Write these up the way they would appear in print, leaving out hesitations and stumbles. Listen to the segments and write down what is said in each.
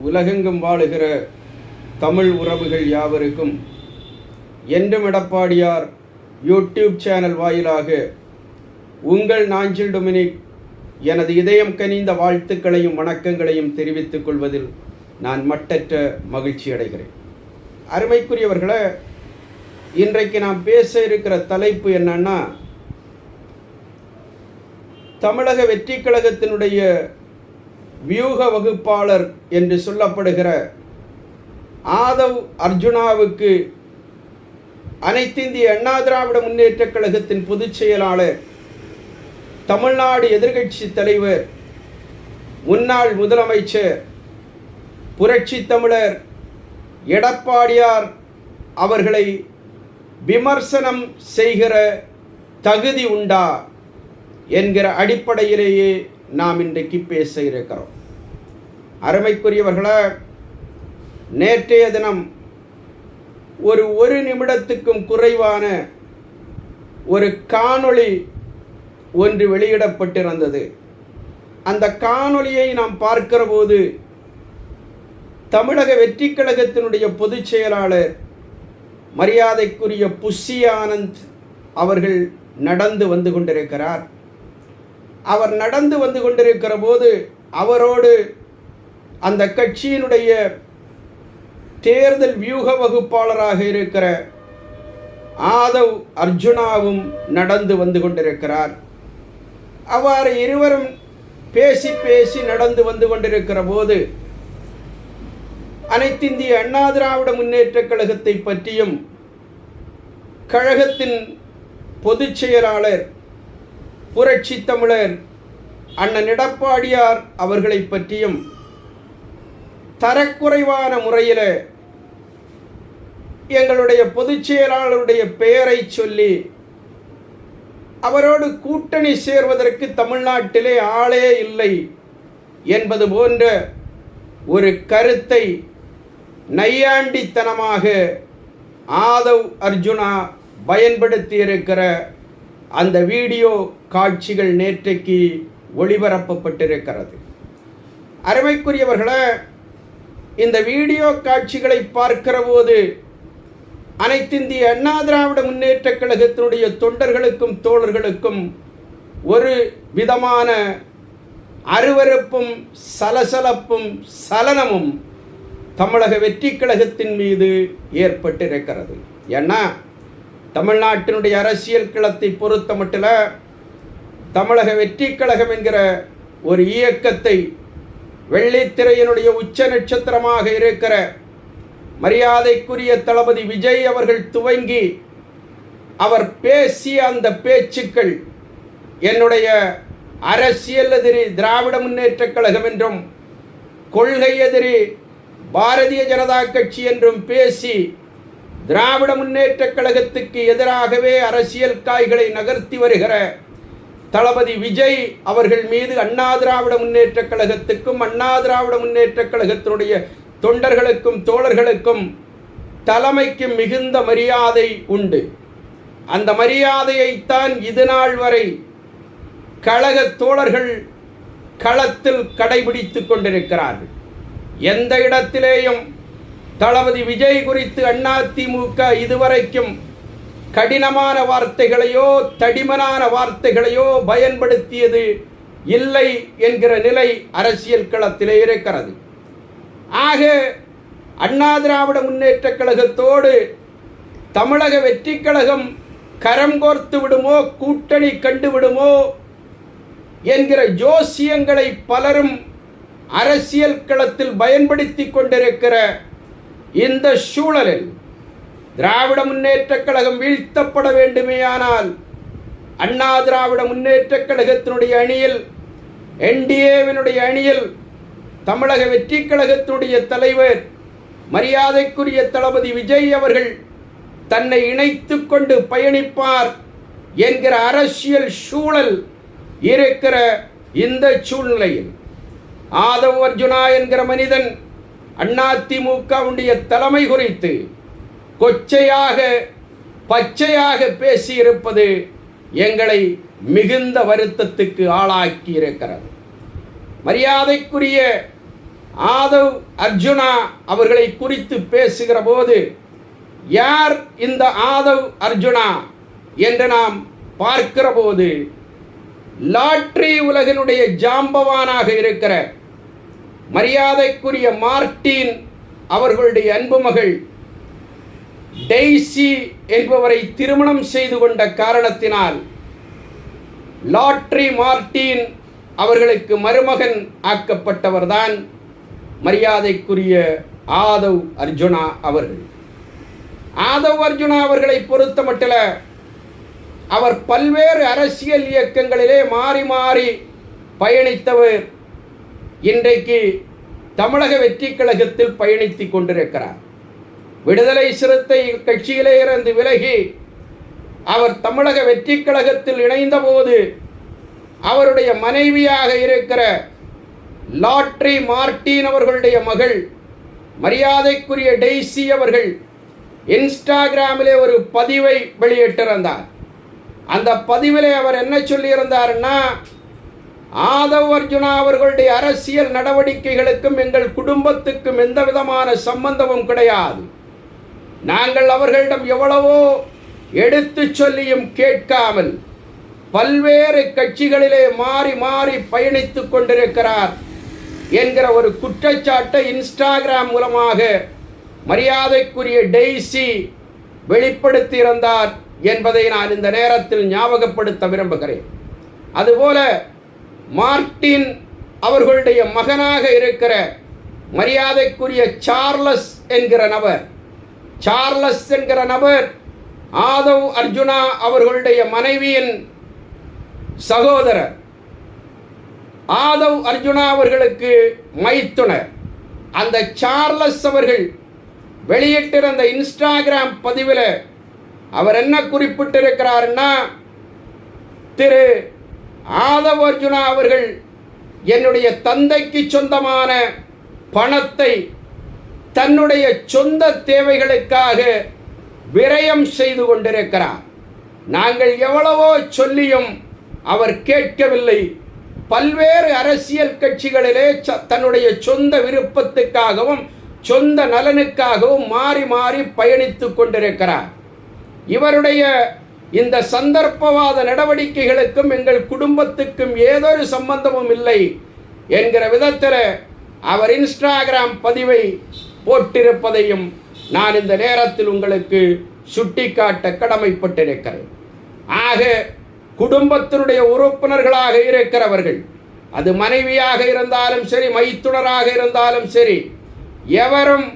உலகெங்கும் வாழுகிற தமிழ் உறவுகள் யாவருக்கும் என்றும் எடப்பாடியார் யூடியூப் சேனல் வாயிலாக உங்கள் நாஞ்சில் டொமினிக் எனது இதயம் கனிந்த வாழ்த்துக்களையும் வணக்கங்களையும் தெரிவித்துக் கொள்வதில் நான் மட்டற்ற மகிழ்ச்சி அடைகிறேன். அருமைக்குரியவர்களே, இன்றைக்கு நாம் பேச இருக்கிற தலைப்பு என்னன்னா, தமிழக வெற்றி கழகத்தினுடைய வியூக வகுப்பாளர் என்று சொல்லப்படுகிற ஆதவ் அர்ஜுனாவுக்கு அனைத்திந்திய அண்ணா திராவிட முன்னேற்ற கழகத்தின் பொதுச் செயலாளர், தமிழ்நாடு எதிர்க்கட்சி தலைவர், முன்னாள் முதலமைச்சர், புரட்சி தமிழர் எடப்பாடியார் அவர்களை விமர்சனம் செய்கிற தகுதி உண்டா என்கிற அடிப்படையிலேயே நாம் இன்றைக்கு பேச இருக்கிறோம். அருமைக்குரியவர்களே, நேற்றைய தினம் ஒரு நிமிடத்துக்கும் குறைவான ஒரு காணொளி ஒன்று வெளியிடப்பட்டிருந்தது. அந்த காணொளியை நாம் பார்க்கிற போது தமிழக வெற்றி கழகத்தினுடைய பொதுச் செயலாளர் மரியாதைக்குரிய புஷி ஆனந்த் அவர்கள் நடந்து வந்து கொண்டிருக்கிறார். அவர் நடந்து வந்து கொண்டிருக்கிற போது அவரோடு அந்த கட்சியினுடைய தேர்தல் வியூக வகுப்பாளராக இருக்கிற ஆதவ் அர்ஜுனாவும் நடந்து வந்து கொண்டிருக்கிறார். அவ்வாறு இருவரும் பேசி பேசி நடந்து வந்து கொண்டிருக்கிற போது அனைத்திந்திய அண்ணா திராவிட முன்னேற்ற கழகத்தை பற்றியும் கழகத்தின் பொதுச் செயலாளர் புரட்சி தமிழர் அண்ணன் எடப்பாடியார் அவர்களை பற்றியும் தரக்குறைவான முறையில் எங்களுடைய பொதுச் செயலாளருடைய பெயரை சொல்லி அவரோடு கூட்டணி சேர்வதற்கு தமிழ்நாட்டிலே ஆளே இல்லை என்பது போன்ற ஒரு கருத்தை நையாண்டித்தனமாக ஆதவ் அர்ஜுனா பயன்படுத்தியிருக்கிற அந்த வீடியோ காட்சிகள் நேற்றைக்கு ஒளிபரப்பப்பட்டிருக்கிறது. அருமைக்குரியவர்களே, இந்த வீடியோ காட்சிகளை பார்க்கிற போது அனைத்திந்திய அண்ணா திராவிட முன்னேற்ற கழகத்தினுடைய தொண்டர்களுக்கும் தோழர்களுக்கும் ஒரு விதமான அருவருப்பும் சலசலப்பும் சலனமும் தமிழக வெற்றி கழகத்தின் மீது ஏற்பட்டிருக்கிறது. ஏன்னா, தமிழ்நாட்டினுடைய அரசியல் களத்தை பொறுத்த மட்டில் தமிழக வெற்றி கழகம் என்கிற ஒரு இயக்கத்தை வெள்ளித்திரையினுடைய உச்ச நட்சத்திரமாக இருக்கிற மரியாதைக்குரிய தளபதி விஜய் அவர்கள் துவங்கி அவர் பேசிய அந்த பேச்சுக்கள் என்னுடைய அரசியல் எதிரி திராவிட முன்னேற்ற கழகம் என்றும் கொள்கை எதிரி பாரதிய ஜனதா கட்சி என்றும் பேசி திராவிட முன்னேற்ற கழகத்துக்கு எதிராகவே அரசியல் காய்களை நகர்த்தி வருகிற தளபதி விஜய் அவர்கள் மீது அண்ணா திராவிட முன்னேற்ற கழகத்துக்கும் அண்ணா திராவிட முன்னேற்ற கழகத்தினுடைய தொண்டர்களுக்கும் தோழர்களுக்கும் தலைமைக்கும் மிகுந்த மரியாதை உண்டு. அந்த மரியாதையைத்தான் இது நாள் வரை கழக தோழர்கள் களத்தில் கடைபிடித்து கொண்டிருக்கிறார்கள். எந்த இடத்திலேயும் தளபதி விஜய் குறித்து அதிமுக இதுவரைக்கும் கடினமான வார்த்தைகளையோ தடிமனான வார்த்தைகளையோ பயன்படுத்தியது இல்லை என்கிற நிலை அரசியல் களத்திலே இருக்கிறது. ஆக அண்ணா திராவிட முன்னேற்ற கழகத்தோடு தமிழக வெற்றி கழகம் கரம் கோர்த்து விடுமோ, கூட்டணி கண்டு விடுமோ என்கிற ஜோசியங்களை பலரும் அரசியல் களத்தில் பயன்படுத்தி கொண்டிருக்கிற இந்த சூழலில் திராவிட முன்னேற்ற கழகம் வீழ்த்தப்பட வேண்டுமேயானால் அண்ணா திராவிட முன்னேற்ற கழகத்தினுடைய அணியில், என்டிஏவினுடைய அணியில் தமிழக வெற்றி கழகத்தினுடைய தலைவர் மரியாதைக்குரிய தளபதி விஜய் அவர்கள் தன்னை இணைத்து கொண்டு பயணிப்பார் என்கிற அரசியல் சூழல் இருக்கிற இந்த சூழ்நிலையில் ஆதவ் அர்ஜுனா என்கிற மனிதன் அதிமுகவுடைய தலைமை குறித்து கொச்சையாக பச்சையாக பேசியிருப்பது எங்களை மிகுந்த வருத்தத்துக்கு ஆளாக்கி இருக்கிறது. மரியாதைக்குரிய ஆதவ் அர்ஜுனா அவர்களை குறித்து பேசுகிற போது, யார் இந்த ஆதவ் அர்ஜுனா என்று நாம் பார்க்கிற போது, லாட்ரி உலகினுடைய ஜாம்பவானாக இருக்கிற மரியாதைக்குரிய மார்ட்டின் அவர்களுடைய அன்பு மகள் டெய்சி என்பவரை திருமணம் செய்து கொண்ட காரணத்தினால் லாட்ரி மார்ட்டின் அவர்களுக்கு மருமகன் ஆக்கப்பட்டவர்தான் மரியாதைக்குரிய ஆதவ் அர்ஜுனா அவர்கள். ஆதவ் அர்ஜுனா அவர்களை பொறுத்த மட்டில் அவர் பல்வேறு அரசியல் இயக்கங்களிலே மாறி மாறி பயணித்தவர். இன்றைக்கு தமிழக வெற்றி கழகத்தில் பயணித்து கொண்டிருக்கிறார். விடுதலை சிறுத்தை கட்சியிலே இருந்து விலகி அவர் தமிழக வெற்றி கழகத்தில் இணைந்தபோது அவருடைய மனைவியாக இருக்கிற லாட்ரி மார்ட்டின் அவர்களுடைய மகள் மரியாதைக்குரிய டெய்சி அவர்கள் இன்ஸ்டாகிராமிலே ஒரு பதிவை வெளியிட்டிருந்தார். அந்த பதிவிலே அவர் என்ன சொல்லியிருந்தார்னா, ஆதவ் அர்ஜுனா அவர்களுடைய அரசியல் நடவடிக்கைகளுக்கும் எங்கள் குடும்பத்துக்கும் எந்த விதமான சம்பந்தமும் கிடையாது. நாங்கள் அவர்களிடம் எவ்வளவோ எடுத்து சொல்லியும் கேட்காமல் பல்வேறு கட்சிகளிலே மாறி மாறி பயணித்து கொண்டிருக்கிறார் என்கிற ஒரு குற்றச்சாட்டை இன்ஸ்டாகிராம் மூலமாக மரியாதைக்குரிய டெய்சி வெளிப்படுத்தியிருந்தார் என்பதை நான் இந்த நேரத்தில் ஞாபகப்படுத்த விரும்புகிறேன். அதுபோல மார்ட்டின் அவர்களுடைய மகனாக இருக்கிற மரியாதைக்குரிய சார்லஸ் என்கிற நபர் ஆதவ் அர்ஜுனா அவர்களுடைய மனைவியின் சகோதரர். ஆதவ் அர்ஜுனா அவர்களுக்கு மைத்துனர். அந்த சார்லஸ் அவர்கள் வெளியிட்டிருந்த இன்ஸ்டாகிராம் பதிவில் அவர் என்ன குறிப்பிட்டிருக்கிறார்னா, திரு ஆதவ் அர்ஜுனா அவர்கள் என்னுடைய தந்தைக்கு சொந்தமான பணத்தை தன்னுடைய சொந்த தேவைகளுக்காக விரயம் செய்து கொண்டிருக்கிறார். நாங்கள் எவ்வளவோ சொல்லியும் அவர் கேட்கவில்லை. பல்வேறு அரசியல் கட்சிகளிலே தன்னுடைய சொந்த விருப்பத்துக்காகவும் சொந்த நலனுக்காகவும் மாறி மாறி பயணித்து கொண்டிருக்கிறார். இவருடைய இந்த சந்தர்ப்பவாத நடவடிக்கைகளுக்கும் எங்கள் குடும்பத்துக்கும் ஏதொரு சம்பந்தமும் இல்லை என்கிற விதத்தில் அவர் இன்ஸ்டாகிராம் பதிவை போட்டிருப்பதையும் நான் இந்த நேரத்தில் உங்களுக்கு சுட்டிக்காட்ட கடமைப்பட்டிருக்கிறேன். ஆக குடும்பத்தினுடைய உறுப்பினர்களாக இருக்கிறவர்கள், அது மனைவியாக இருந்தாலும் சரி, மைத்துனராக இருந்தாலும் சரி, எவரும்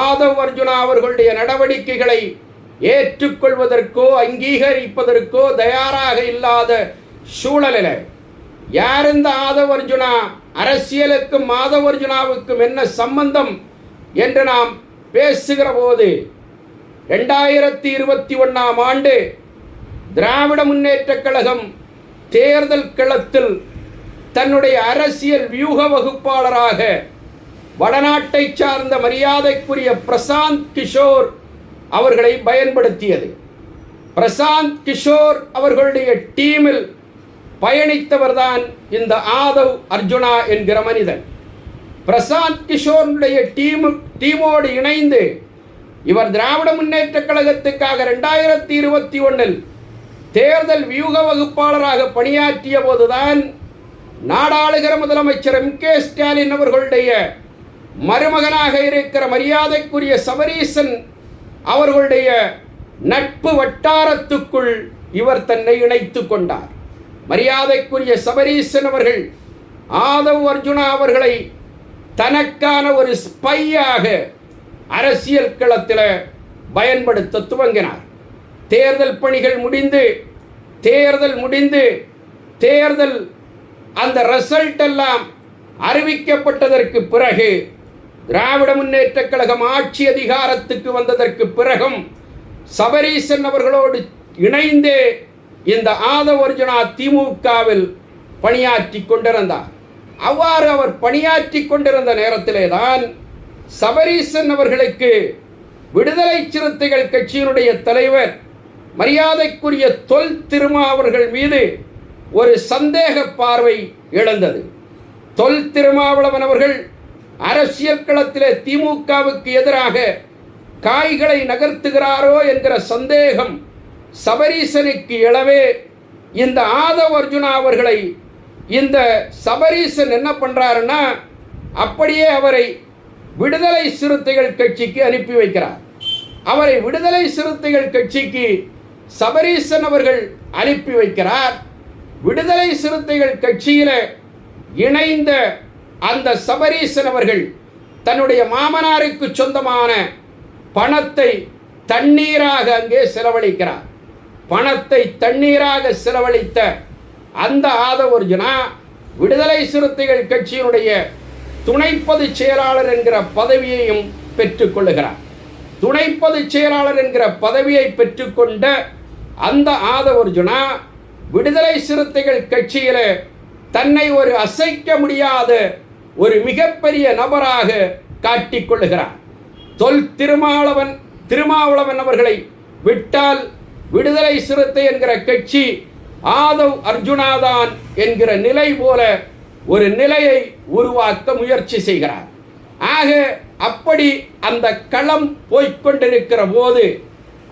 ஆதவ் அர்ஜுனா அவர்களுடைய நடவடிக்கைகளை ஏற்றுக்கொள்வதற்கோ அங்கீகரிப்பதற்கோ தயாராக இல்லாத சூழலில் யார் இந்த ஆதவ் அர்ஜுனா, அரசியலுக்கும் ஆதவ் அர்ஜுனாவுக்கும் என்ன சம்பந்தம் என்று நாம் பேசுகிற போது, 2021 ஆண்டு திராவிட முன்னேற்றக் கழகம் தேர்தல் களத்தில் தன்னுடைய அரசியல் வியூக வகுப்பாளராக வடநாட்டை சார்ந்த மரியாதைக்குரிய பிரசாந்த் கிஷோர் அவர்களை பயன்படுத்தியது. பிரசாந்த் கிஷோர் அவர்களுடைய டீமில் பயணித்தவர்தான் இந்த ஆதவ் அர்ஜுனா என்கிற மனிதன். பிரசாந்த் கிஷோருடைய டீமோடு இணைந்து இவர் திராவிட முன்னேற்றக் கழகத்துக்காக 2021 தேர்தல் வியூக வகுப்பாளராக பணியாற்றிய போதுதான் நாடாளுகிற முதலமைச்சர் M.K. ஸ்டாலின் அவர்களுடைய மருமகனாக இருக்கிற மரியாதைக்குரிய சபரீசன் அவர்களுடைய நட்பு வட்டாரத்துக்குள் இவர் தன்னை இணைத்து கொண்டார். மரியாதைக்குரிய சபரீசன் அவர்கள் ஆதவ் அர்ஜுனா அவர்களை தனக்கான ஒரு ஸ்பையாக அரசியல் களத்தில் பயன்படுத்த துவங்கினார். தேர்தல் பணிகள் முடிந்து தேர்தல் அந்த ரிசல்ட் எல்லாம் அறிவிக்கப்பட்டதற்கு பிறகு, திராவிட முன்னேற்றக் கழகம் ஆட்சி அதிகாரத்துக்கு வந்ததற்கு பிறகும் சபரீசன் அவர்களோடு இணைந்தே இந்த ஆதவ் அர்ஜுனா திமுகவில் பணியாற்றி கொண்டிருந்தார். அவ்வாறு அவர் பணியாற்றி கொண்டிருந்த நேரத்திலே தான் சபரீசன் அவர்களுக்கு விடுதலை சிறுத்தைகள் கட்சியினுடைய தலைவர் மரியாதைக்குரிய தொல் திருமாவர்கள் மீது ஒரு சந்தேக பார்வை எழுந்தது. தொல் திருமாவளவன் அவர்கள் அரசியல் களத்திலே திமுகவுக்கு எதிராக காய்களை நகர்த்துகிறாரோ என்கிற சந்தேகம் சபரீசனுக்கு எழவே இந்த ஆதவ் அர்ஜுனா அவர்களை இந்த சபரீசன் என்ன பண்ணுறாருன்னா அப்படியே அவரை விடுதலை சிறுத்தைகள் கட்சிக்கு அனுப்பி வைக்கிறார். அவரை விடுதலை சிறுத்தைகள் கட்சிக்கு சபரீசன் அவர்கள் அனுப்பி வைக்கிறார். விடுதலை சிறுத்தைகள் கட்சியில் இணைந்த அந்த சபரீசன் அவர்கள் தன்னுடைய மாமனாருக்கு சொந்தமான பணத்தை தண்ணீராக அங்கே செலவழிக்கிறார். பணத்தை தண்ணீராக செலவழித்த அந்த ஆதவ் அர்ஜுனா விடுதலை சிறுத்தைகள் கட்சியினுடைய துணை பொதுச் செயலாளர் என்கிற பதவியையும் பெற்றுக்கொள்ளுகிறார். துணை பொதுச் செயலாளர் என்கிற பதவியை பெற்றுக்கொண்ட அந்த ஆதவ் அர்ஜுனா விடுதலை சிறுத்தைகள் கட்சியில் தன்னை ஒரு அசைக்க முடியாத ஒரு மிகப்பெரிய நபராக காட்டிக்கொள்ளுகிறார். தொல் திருமாவளவன் அவர்களை விட்டால் விடுதலை சிறுத்தை என்கிற கட்சி ஆதவ் அர்ஜுனாதான் என்கிற நிலை போல ஒரு நிலையை உருவாக்க முயற்சி செய்கிறார். ஆக அப்படி அந்த களம் போய்கொண்டிருக்கிற போது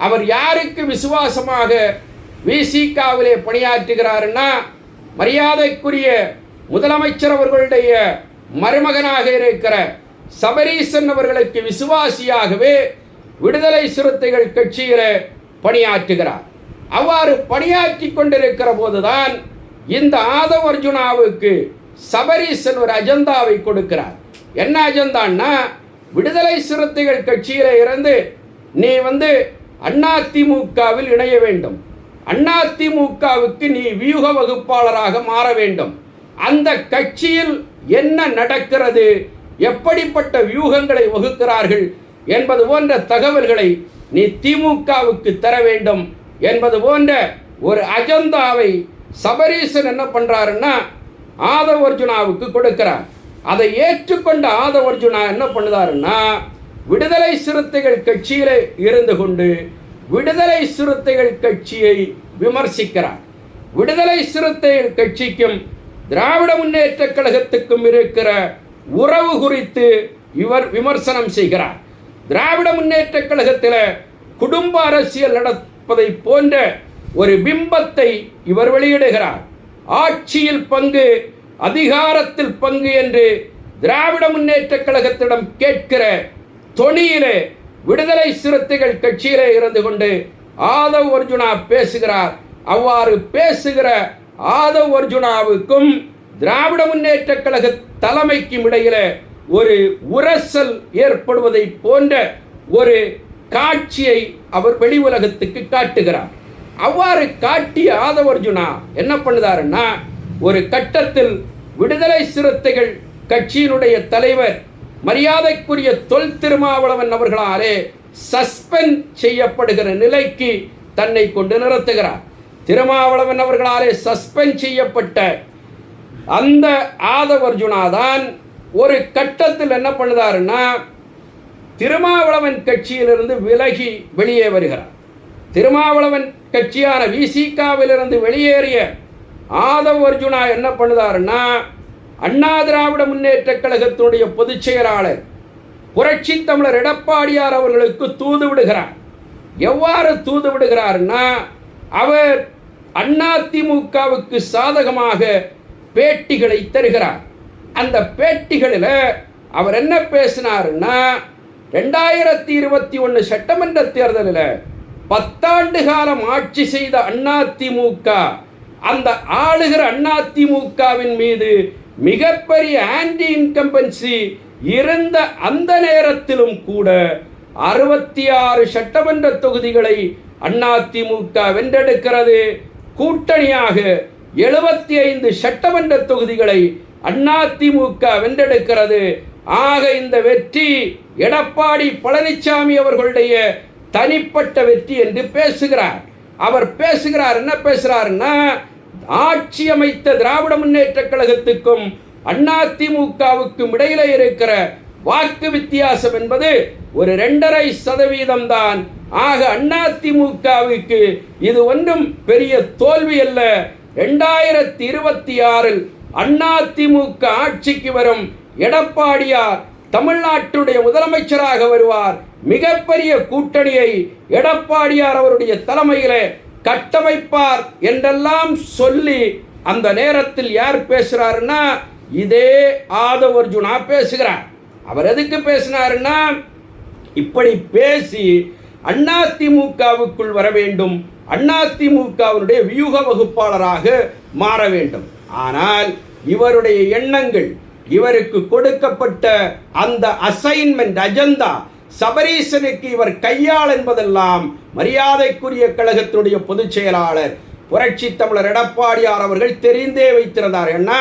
அவர் யாருக்கு விசுவாசமாக விசிகாவிலே பணியாற்றுகிறாருன்னா மரியாதைக்குரிய முதலமைச்சர் அவர்களுடைய மருமகனாக இருக்கிற சபரீசன் அவர்களுக்கு விசுவாசியாகவே விடுதலை சிறுத்தைகள் கட்சியில் பணியாற்றுகிறார். அவ்வாறு பணியாற்றி கொண்டிருக்கிற போதுதான் இந்த ஆதவ் அர்ஜுனாவுக்கு சபரீசன் ஒரு அஜெண்டாவை கொடுக்கிறார். என்ன அஜெண்டான்னா விடுதலை சிறுத்தைகள் கட்சியில் இருந்து நீ அதிமுகவில் இணைய வேண்டும், அதிமுகவுக்கு நீ வியூக வகுப்பாளராக மாற வேண்டும், அந்த கட்சியில் என்ன நடக்கிறது, எப்படிப்பட்ட வியூகங்களை வகுக்கிறார்கள் என்பது போன்ற தகவல்களை நீ திமுகவுக்கு தர வேண்டும் என்பது போன்ற ஒரு அஜெண்டாவை சபரீசன் என்ன பண்ணுறாருன்னா ஆதவ் அர்ஜுனாவுக்கு கொடுக்கிறார். அதை ஏற்றுக்கொண்ட ஆதவ் அர்ஜுனா என்ன பண்ணுறாருன்னா விடுதலை சிறுத்தைகள் கட்சியில் இருந்து கொண்டு விடுதலை சிறுத்தைகள் கட்சியை விமர்சிக்கிறார். விடுதலை சிறுத்தைகள் கட்சிக்கும் திராவிட முன்னேற்ற கழகத்துக்கும் இருக்கிற உறவு குறித்து இவர் விமர்சனம் செய்கிறார். திராவிட முன்னேற்ற கழகத்தில் குடும்ப அரசியல் நடப்பதை போன்ற ஒரு பிம்பத்தை இவர் வெளியிடுகிறார். ஆட்சியில் பங்கு, அதிகாரத்தில் பங்கு என்று திராவிட முன்னேற்ற கழகத்திடம் கேட்கிற தொனியிலே விடுதலை சிறுத்தைகள் கட்சியிலே இருந்து கொண்டு ஆதவ் அர்ஜுனா பேசுகிறார். அவ்வாறு பேசுகிற ஆதவ் அர்ஜுனாவுக்கும் திராவிட முன்னேற்ற கழக தலைமைக்கும் இடையில ஒரு உரசல் ஏற்படுவதை போன்ற ஒரு காட்சியை அவர் வெளி உலகத்துக்கு காட்டுகிறார். அவ்வாறு காட்டிய ஆதவ் அர்ஜுனா என்ன பண்ணுதாருன்னா ஒரு கட்டத்தில் விடுதலை சிறுத்தைகள் கட்சியினுடைய தலைவர் மரியாதைக்குரிய தொல் திருமாவளவன் அவர்களாலே சஸ்பெண்ட் செய்யப்படுகிற நிலைக்கு தன்னை கொண்டு நிறுத்துகிறார். திருமாவளவன் அவர்களாலே சஸ்பெண்ட் செய்யப்பட்ட அந்த ஆதவ் அர்ஜுனா தான் ஒரு கட்டத்தில் என்ன பண்ணுதாருன்னா திருமாவளவன் கட்சியிலிருந்து விலகி வெளியே வருகிறார். திருமாவளவன் கட்சியான விசிகாவிலிருந்து வெளியேறிய ஆதவ் அர்ஜுனா என்ன பண்ணுதாருன்னா அண்ணா திராவிட முன்னேற்ற கழகத்தினுடைய பொதுச் செயலாளர் புரட்சி தமிழர் எடப்பாடியார் அவர்களுக்கு தூது விடுகிறார். எவ்வாறு தூது விடுகிறார்னா அவர் அதிமுகவுக்கு சாதகமாக பேட்டிகளை தருகிறார். அந்த பேட்டிகளில் அவர் என்ன பேசினாருன்னா 2021 சட்டமன்ற தேர்தலில் 10 ஆண்டு காலம் ஆட்சி செய்த அதிமுக, அந்த ஆளுகிற அதிமுகவின் மீது மிகப்பெரிய ஆன்டி இன்கம்பன்சி இருந்த அந்த நேரத்திலும் கூட 66 சட்டமன்ற தொகுதிகளை அதிமுக வென்றெடுக்கிறது. கூட்டணியாக 75 சட்டமன்ற தொகுதிகளை அதிமுக வென்றெடுக்கிறது. ஆக இந்த வெற்றி எடப்பாடி பழனிசாமி அவர்களுடைய தனிப்பட்ட வெற்றி என்று பேசுகிறார். அவர் பேசுகிறார், என்ன பேசுகிறாருன்னா ஆட்சி அமைத்த திராவிட முன்னேற்ற கழகத்துக்கும் அதிமுகவுக்கும் இடையில இருக்கிற வாக்கு வித்தியாசம் என்பது ஒரு 2.5% தான். ஆக அதிமுகவுக்கு இது ஒன்றும் பெரிய தோல்வி அல்ல. 2026 அதிமுக ஆட்சிக்கு வரும் எடப்பாடியார் தமிழ்நாட்டுடைய முதலமைச்சராக வருவார். மிகப்பெரிய கூட்டணியை எடப்பாடியார் அவருடைய தலைமையிலே கட்டமைப்பார் என்றெல்லாம் சொல்லி அந்த நேரத்தில் யார் பேசுறாருன்னா இதே ஆதவ் அர்ஜுனா பேசுகிறார். அவர் எதுக்கு பேசினாருன்னா இப்படி பேசி அதிமுகவுக்குள் வர வேண்டும், அதிமுகவினுடைய வியூக வகுப்பாளராக மாற வேண்டும். ஆனால் இவருடைய எண்ணங்கள், இவருக்கு கொடுக்கப்பட்ட அந்த அசைன்மெண்ட் அஜெண்டா சபரீசனுக்கு இவர் கையாள் என்பதெல்லாம் மரியாதைக்குரிய கழகத்தினுடைய பொதுச் செயலாளர் புரட்சி தமிழர் எடப்பாடியார் அவர்கள் தெரிந்தே வைத்திருந்தார். என்ன,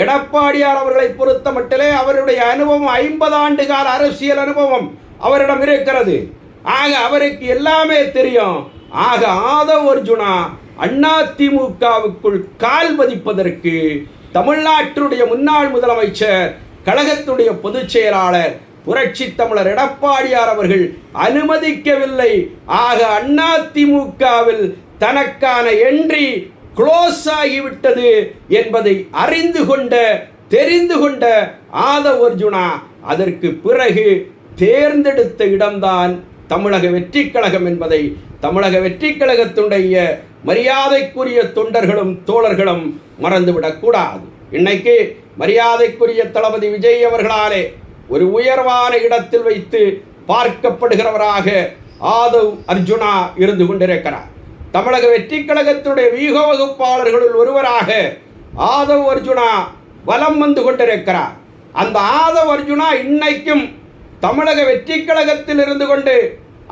எடப்பாடியார் அவர்களை பொறுத்த மட்டிலே அவருடைய அனுபவம் 50 ஆண்டு கால அரசியல் அனுபவம் அவரிடம் இருக்கிறது. ஆக அவருக்கு எல்லாமே தெரியும். ஆக ஆதவ் அர்ஜுனா அதிமுகவுக்குள் கால் பதிப்பதற்கு தமிழ்நாட்டினுடைய முன்னாள் முதலமைச்சர் கழகத்துடைய பொதுச் செயலாளர் புரட்சி தமிழர் எடப்பாடியார் அவர்கள் அனுமதிக்கவில்லை. ஆக அதிமுகவில் தனக்கான என்ட்ரி க்ளோஸ் ஆகிவிட்டது என்பதை தெரிந்து கொண்ட ஆதவ் அர்ஜுனா அதற்கு பிறகு தேர்ந்தெடுத்த இடம்தான் தமிழக வெற்றி கழகம் என்பதை தமிழக வெற்றி கழகத்துடைய மரியாதைக்குரிய தொண்டர்களும் தோழர்களும் மறந்துவிடக்கூடாது. இன்னைக்கு மரியாதைக்குரிய தளபதி விஜய் அவர்களாலே ஒரு உயர்வான இடத்தில் வைத்து பார்க்கப்படுகிறவராக ஆதவ் அர்ஜுனா இருந்து கொண்டிருக்கிறார். தமிழக வெற்றி கழகத்துடைய வியூக வகுப்பாளர்களுள் ஒருவராக ஆதவ் அர்ஜுனா வலம் வந்து கொண்டிருக்கிறார். அந்த ஆதவ் அர்ஜுனா இன்னைக்கும் தமிழக வெற்றி கழகத்தில் இருந்து கொண்டு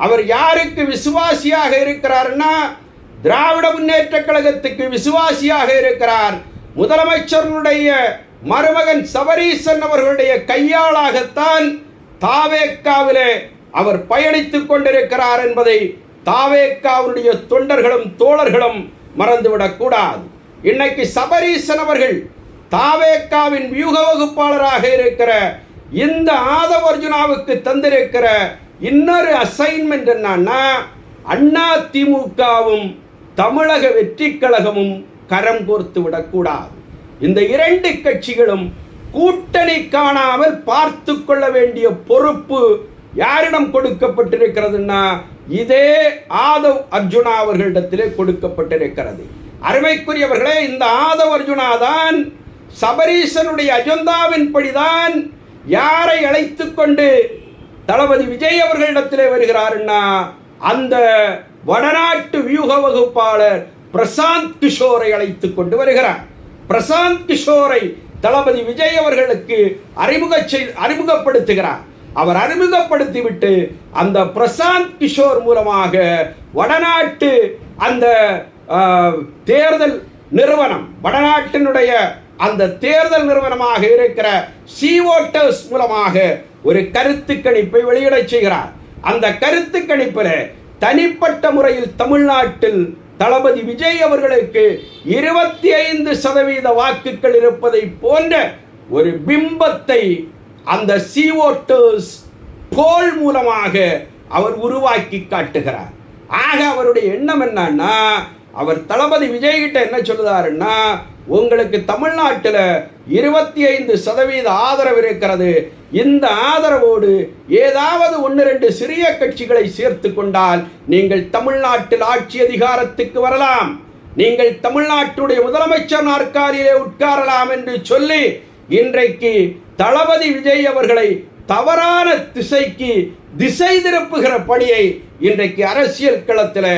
அவர் யாருக்கு விசுவாசியாக இருக்கிறார்னா திராவிட முன்னேற்ற கழகத்துக்கு விசுவாசியாக இருக்கிறார். முதலமைச்சருடைய மருமகன் சபரீசன் அவர்களுடைய கையாளாகத்தான் தாவேக்காவிலே அவர் பயணித்துக் கொண்டிருக்கிறார் என்பதை தாவேக்காவுடைய தொண்டர்களும் தோழர்களும் மறந்துவிடக்கூடாது. இன்னைக்கு சபரீசன் அவர்கள் தாவேக்காவின் வியூக வகுப்பாளராக இருக்கிற இந்த ஆதவ் அர்ஜுனாவுக்கு தந்திருக்கிற இன்னொரு அசைன்மெண்ட் என்னன்னா அதிமுகவும் தமிழக வெற்றி கழகமும் கரம் கோர்த்து விடக்கூடாது. இந்த இரண்டு கட்சிகளும் கூட்டணி காணாமல் பார்த்து கொள்ள வேண்டிய பொறுப்பு யாரிடம் கொடுக்கப்பட்டிருக்கிறதுன்னா இதே ஆதவ் அர்ஜுனா அவர்களிடத்திலே கொடுக்கப்பட்டிருக்கிறது. அருமைக்குரியவர்களே, இந்த ஆதவ் அர்ஜுனா தான் சபரீசனுடைய அஜெண்டாவின் படிதான் யாரை அழைத்து கொண்டு தளபதி விஜய் அவர்களிடத்திலே வருகிறாருன்னா அந்த வடநாட்டு வியூக வகுப்பாளர் பிரசாந்த் கிஷோரை அழைத்து கொண்டு வருகிறார். பிரசாந்த் கிஷோரை தளபதி விஜய் அவர்களுக்கு அறிமுகப்படுத்துகிறார். அவர் அறிமுகப்படுத்திவிட்டு அந்த பிரசாந்த் கிஷோர் மூலமாக வடநாட்டு அந்த தேர்தல் நிறுவனம், வடநாட்டினுடைய அந்த தேர்தல் நிறுவனமாக இருக்கிற சி-ஓட்டர்ஸ் மூலமாக ஒரு கருத்து கணிப்பை வெளியிடச் செய்கிறார். அந்த கருத்து கணிப்பில் தனிப்பட்ட முறையில் தமிழ்நாட்டில் தளபதி விஜய் அவர்களுக்கு 25% வாக்குகள் இருப்பதை போன்ற ஒரு பிம்பத்தை அந்த சி-ஓட்டர்ஸ் போல் மூலமாக அவர் உருவாக்கி காட்டுகிறார். ஆக அவருடைய எண்ணம் என்னன்னா அவர் தளபதி விஜய் கிட்ட என்ன சொல்லுதாருன்னா உங்களுக்கு தமிழ்நாட்டில் 25% ஆதரவு இருக்கிறது. இந்த ஆதரவோடு ஏதாவது 1-2 சிறிய கட்சிகளை சேர்த்து கொண்டால் நீங்கள் தமிழ்நாட்டில் ஆட்சி அதிகாரத்துக்கு வரலாம், நீங்கள் தமிழ்நாட்டுடைய முதலமைச்சர் நாற்காலியிலே உட்காரலாம் என்று சொல்லி இன்றைக்கு தளபதி விஜய் அவர்களை தவறான திசைக்கு திசை திருப்புகிற பணியை இன்றைக்கு அரசியல் களத்தில்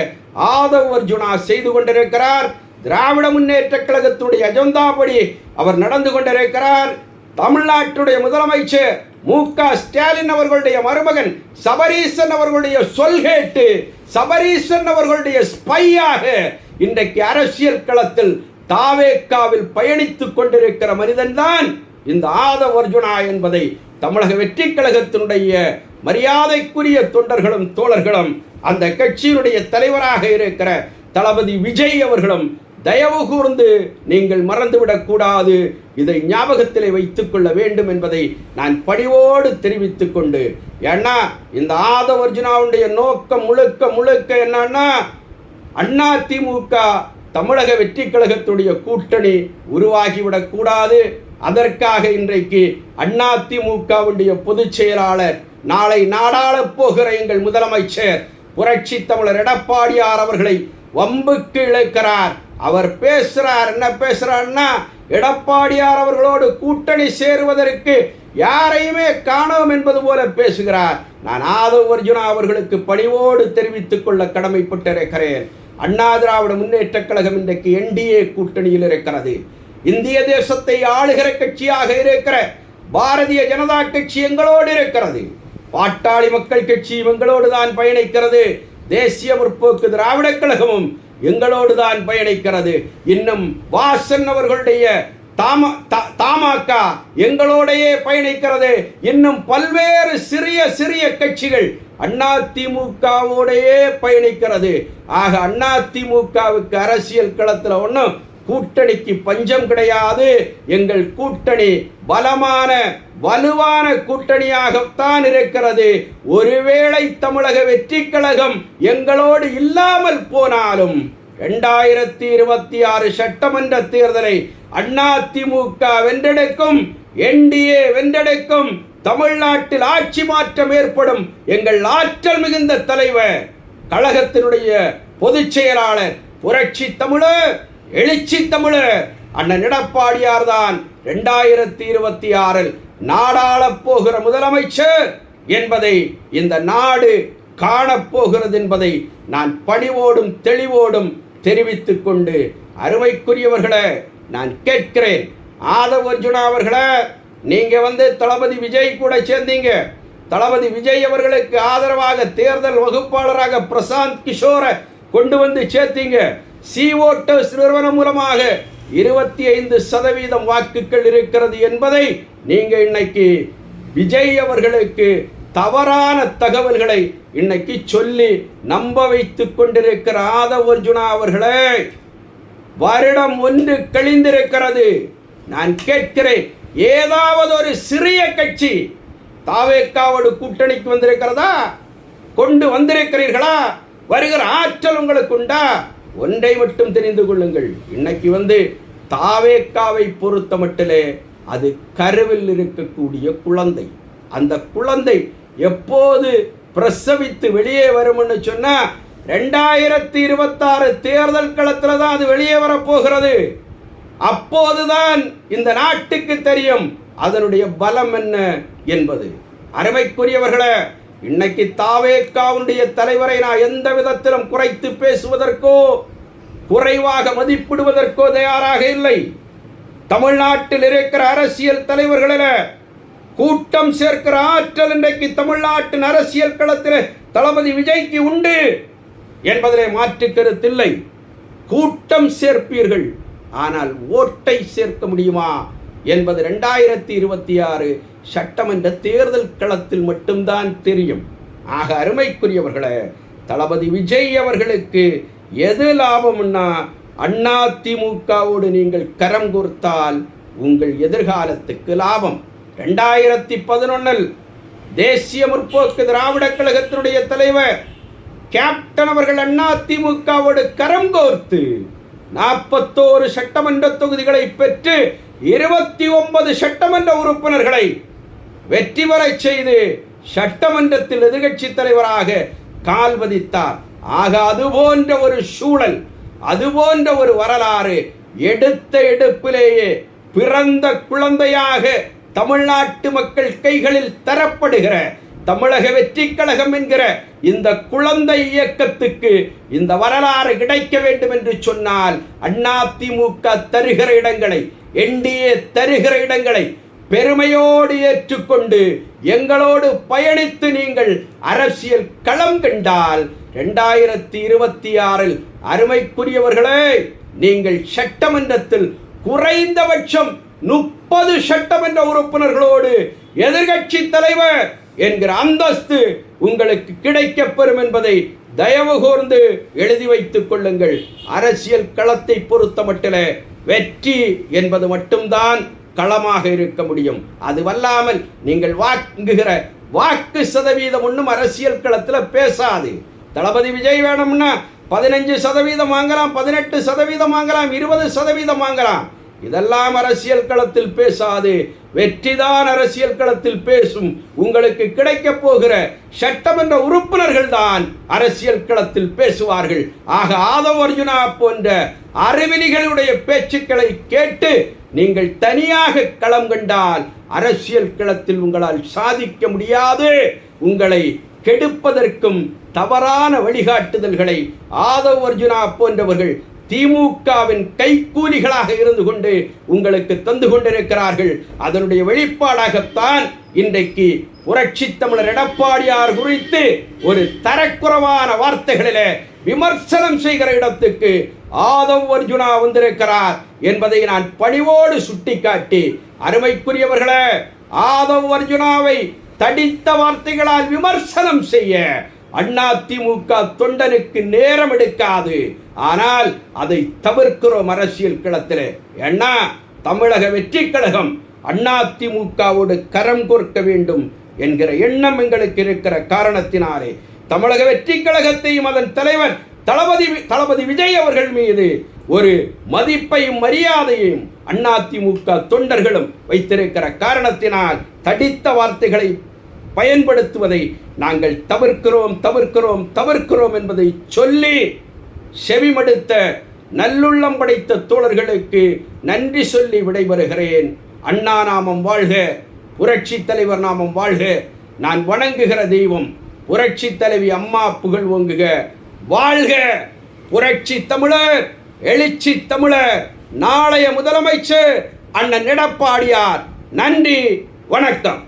ஆதவ் அர்ஜுனா செய்து கொண்டிருக்கிறார். திராவிட முன்னேற்ற கழகத்துடைய அஜெண்டாபடி அவர் நடந்து கொண்டிருக்கிறார். தமிழ்நாட்டுடைய முதலமைச்சர் மு.க. ஸ்டாலின் அவர்களுடைய மருமகன் சபரீசன் அவர்களுடைய சொல் கேட்டு சபரீசன் அவர்களுடைய ஸ்பையாக இன்றைக்கு அரசியல் களத்தில் தாவேக்காவில் பயணித்துக் கொண்டிருக்கிற மனிதன்தான் இந்த ஆதவ் அர்ஜுனா என்பதை தமிழக வெற்றி கழகத்தினுடைய மரியாதைக்குரிய தொண்டர்களும் தோழர்களும் அந்த கட்சியினுடைய தலைவராக இருக்கிற தளபதி விஜய் அவர்களும் தயவு கூர்ந்து நீங்கள் மறந்துவிடக்கூடாது, இதை ஞாபகத்திலே வைத்துக் கொள்ள வேண்டும் என்பதை நான் பணிவோடு தெரிவித்துக் கொண்டு, ஏன்னா இந்த ஆதவ் அர்ஜுனாவுடைய நோக்கம் முழுக்க என்னன்னா அதிமுக தமிழக வெற்றி கழகத்துடைய கூட்டணி உருவாகிவிடக்கூடாது. அதற்காக இன்றைக்கு அதிமுகவுடைய பொதுச் செயலாளர், நாளை நாடாளப் போகிற எங்கள் முதலமைச்சர் புரட்சி தமிழர் எடப்பாடியார் அவர்களை வம்புக்கு இழுக்கிறார். அவர் பேசுறார், என்ன பேசுறார்னா, எடப்பாடியார் அவர்களோடு கூட்டணி சேருவதற்கு யாரையுமே காணோம் என்பது போல பேசுகிறார். நான் ஆதவ அர்ஜுனா அவர்களுக்கு பணிவோடு தெரிவித்துக் கொள்ள கடமைப்பட்டிருக்கிறேன். அண்ணா திராவிட முன்னேற்ற கழகம் இன்றைக்கு என்டிஏ கூட்டணியில் இருக்கிறது. இந்திய தேசத்தை ஆளுகிற கட்சியாக இருக்கிற பாரதிய ஜனதா கட்சி எங்களோடு இருக்கிறது. பாட்டாளி மக்கள் கட்சி எங்களோடு தான் பயணிக்கிறது. தேசிய முற்போக்கு திராவிட கழகமும் எங்களோடு தான் பயணிக்கிறது. இன்னும் வாசன் அவர்களுடைய தமாக எங்களோடையே பயணிக்கிறது. இன்னும் பல்வேறு சிறிய சிறிய கட்சிகள் அதிமுகவோடையே பயணிக்கிறது. ஆக அதிமுகவுக்கு அரசியல் களத்தில் ஒன்றும் கூட்டணிக்கு பஞ்சம் கிடையாது. எங்கள் கூட்டணி பலமான வலுவான கூட்டணியாகத்தான் இருக்கிறது. ஒருவேளை தமிழக வெற்றி கழகம் எங்களோடு இல்லாமல் போனாலும் 2026 சட்டமன்ற தேர்தலை அதிமுக வென்றெடுக்கும், என்டிஏ வென்றெடுக்கும். தமிழ்நாட்டில் ஆட்சி மாற்றம் ஏற்படும். எங்கள் ஆற்றல் மிகுந்த தலைவர், கழகத்தினுடைய பொதுச் செயலாளர், புரட்சி தமிழர், எழுச்சி தமிழர் அண்ணன் எடப்பாடியார் தான் 2026 நாடாளப் போகிற முதலமைச்சர் என்பதை இந்த நாடு காணப்போகிறது என்பதை நான் பணிவோடும் தெளிவோடும் தெரிவித்துக் கொண்டு, அருமைக்குரியவர்களே, நான் கேட்கிறேன், ஆதவ அர்ஜுனா அவர்களே, நீங்க தளபதி விஜய் கூட சேர்ந்தீங்க. தளபதி விஜய் அவர்களுக்கு ஆதரவாக தேர்தல் வகுப்பாளராக பிரசாந்த் கிஷோரை கொண்டு வந்து சேர்த்தீங்க. சி-ஓட்டர்ஸ் நிறுவனம் மூலமாக 25% வாக்குகள் இருக்கிறது என்பதை நீங்க இன்னைக்கு விஜய் அவர்களுக்கு தவறான தகவல்களை இன்னைக்கு சொல்லி நம்ப வைத்துக் கொண்டிருக்கிற ஆதவ அர்ஜுனா அவர்களே, வருடம் 1 கழிந்திருக்கிறது. நான் கேட்கிறேன், ஏதாவது ஒரு சிறிய கட்சி தாவேக்காவோடு கூட்டணிக்கு வந்திருக்கிறதா? கொண்டு வந்திருக்கிறீர்களா? வருகிற ஆற்றல் உங்களுக்கு உண்டா? ஒன்றை மட்டும் தெரிந்து கொள்ளுங்கள், இன்னைக்கு தாவேக்காவை பொறுத்த மட்டிலே அது கருவில் இருக்கக்கூடிய குழந்தை. அந்த குழந்தை எப்போது பிரசவித்து வெளியே வரும்னு சொன்னா 2026 தேர்தல் களத்தில் தான் அது வெளியே வரப்போகிறது. அப்போதுதான் இந்த நாட்டுக்கு தெரியும் அதனுடைய பலம் என்ன என்பது. அருமைக்குரியவர்களே, இன்னைக்கு தாவேக்காவுடைய தலைவரை நான் எந்த விதத்திலும் குறைத்து பேசுவதற்கோ குறைவாக மதிப்பிடுவதற்கோ தயாராக இல்லை. தமிழ்நாட்டில் இருக்கிற அரசியல் தலைவர்களில் கூட்டம் சேர்க்கிற ஆற்றல் இன்றைக்கு தமிழ்நாட்டின் அரசியல் களத்தில் தளபதி விஜய்க்கு உண்டு என்பதிலே மாற்று கருத்தில்லை. கூட்டம் சேர்ப்பீர்கள், ஆனால் ஓட்டை சேர்க்க முடியுமா என்பது 2026 சட்டமன்ற தேர்தல் களத்தில் மட்டும்தான் தெரியும். ஆக அருமைக்குரியவர்களே, தளபதி விஜய் அவர்களுக்கு எது லாபம்னா, அதிமுகவோடு நீங்கள் கரம் கோர்த்தால் உங்கள் எதிர்காலத்துக்கு லாபம். 2011 தேசிய முற்போக்கு திராவிட கழகத்தினுடைய தலைவர் கேப்டன் அவர்கள் அதிமுகவோடு கரம் கோர்த்து 41 சட்டமன்ற தொகுதிகளை பெற்று 29 சட்டமன்ற உறுப்பினர்களை வெற்றி பெறச் செய்து சட்டமன்றத்தில் எதிர்கட்சி தலைவராக கால் பதித்தார். ஆக அதுபோன்ற ஒரு சூழல், அதுபோன்ற ஒரு வரலாறு எடுத்த எடுப்பிலேயே பிறந்த குழந்தையாக தமிழ்நாட்டு மக்கள் கைகளில் தரப்படுகிற தமிழக வெற்றி கழகம் என்கிற இந்த குழந்தை இயக்கத்துக்கு இந்த வரலாறு கிடைக்க வேண்டும் என்று சொன்னால் அதிமுக தருகிற இடங்களை, என்டிஏ தருகிற இடங்களை பெருமையோடு ஏற்றுக்கொண்டு எங்களோடு பயணித்து நீங்கள் அரசியல் களம் கண்டால் 2026 அருமைக்குரியவர்களே, நீங்கள் சட்டமன்றத்தில் குறைந்தபட்சம் 30 சட்டமன்ற உறுப்பினர்களோடு எதிர்கட்சி தலைவர் என்கிற அந்தஸ்து உங்களுக்கு கிடைக்கப்பெறும் என்பதை தயவு கூர்ந்து எழுதி வைத்துக் கொள்ளுங்கள். அரசியல் களத்தை பொறுத்த மட்டிலே வெற்றி என்பது மட்டும்தான் களமாக இருக்க முடியும். அதுவல்லாமல் நீங்கள் வாங்குகிற வாக்கு சதவீதம் ஒன்றும் அரசியல் களத்தில் பேசாது. தளபதி விஜய் வேணும்னா 15% வாங்கலாம், 18% வாங்கலாம், 20% வாங்கலாம். இதெல்லாம் அரசியல் களத்தில் பேசாது. வெற்றிதான் அரசியல் களத்தில் பேசும். உங்களுக்கு கிடைக்கப் போகிற சட்டமன்ற உறுப்பினர்கள் தான் அரசியல் களத்தில் பேசுவார்கள். ஆக ஆதவ் அர்ஜுனா போன்ற அறிவிலிகளுடைய பேச்சுக்களை கேட்டு நீங்கள் தனியாக களம் கண்டால் அரசியல் களத்தில் உங்களால் சாதிக்க முடியாது. உங்களை கெடுப்பதற்கும் தவறான வழிகாட்டுதல்களை ஆதவ் அர்ஜுனா போன்றவர்கள் திமுகவின் கைக்கூலிகளாக இருந்து கொண்டு உங்களுக்கு தந்து கொண்டிருக்கிறார்கள். அதனுடைய வெளிப்பாடாகத்தான் இன்றைக்கு புரட்சி தமிழர் எடப்பாடியார் குறித்து ஒரு தரக்குறைவான வார்த்தைகளிலே விமர்சனம் செய்கிற இடத்துக்கு ஆதவ் அர்ஜுனா வந்திருக்கிறார் என்பதை நான் பணிவோடு சுட்டிக்காட்டி, அருமைக்குரியவர்களே, ஆதவ் அர்ஜுனாவை தடித்த வார்த்தைகளால் விமர்சனம் செய்ய அதிமுக தொண்டனுக்கு நேரம் எடுக்காது. ஆனால் அதை தவிர்க்கிறோம் அரசியல் களத்திலே. ஏன்னா தமிழக வெற்றி கழகம் அதிமுகவோடு கரம் கோர்க்க வேண்டும் என்கிற எண்ணம் எங்களுக்கு இருக்கிற காரணத்தினாலே தமிழக வெற்றி கழகத்தையும் அதன் தலைவர் தளபதி விஜய் அவர்கள் மீது ஒரு மதிப்பையும் மரியாதையும் அதிமுக தொண்டர்களும் வைத்திருக்கிற காரணத்தினால் தடித்த வார்த்தைகளை பயன்படுத்துவதை நாங்கள் தவிர்க்கிறோம் என்பதை சொல்லி செவிமடுத்த நல்லுள்ளம் படைத்த தோழர்களுக்கு நன்றி சொல்லி விடைபெறுகிறேன். அண்ணா நாமம் வாழ்க, புரட்சி தலைவர் நாமம் வாழ்க. நான் வணங்குகிற தெய்வம் புரட்சி தலைவி அம்மா புகழ் ஓங்குக. வாழ்க புரட்சி தமிழர், எழுச்சி தமிழர், நாளைய முதலமைச்சர் அண்ணன் எடப்பாடியார். நன்றி, வணக்கம்.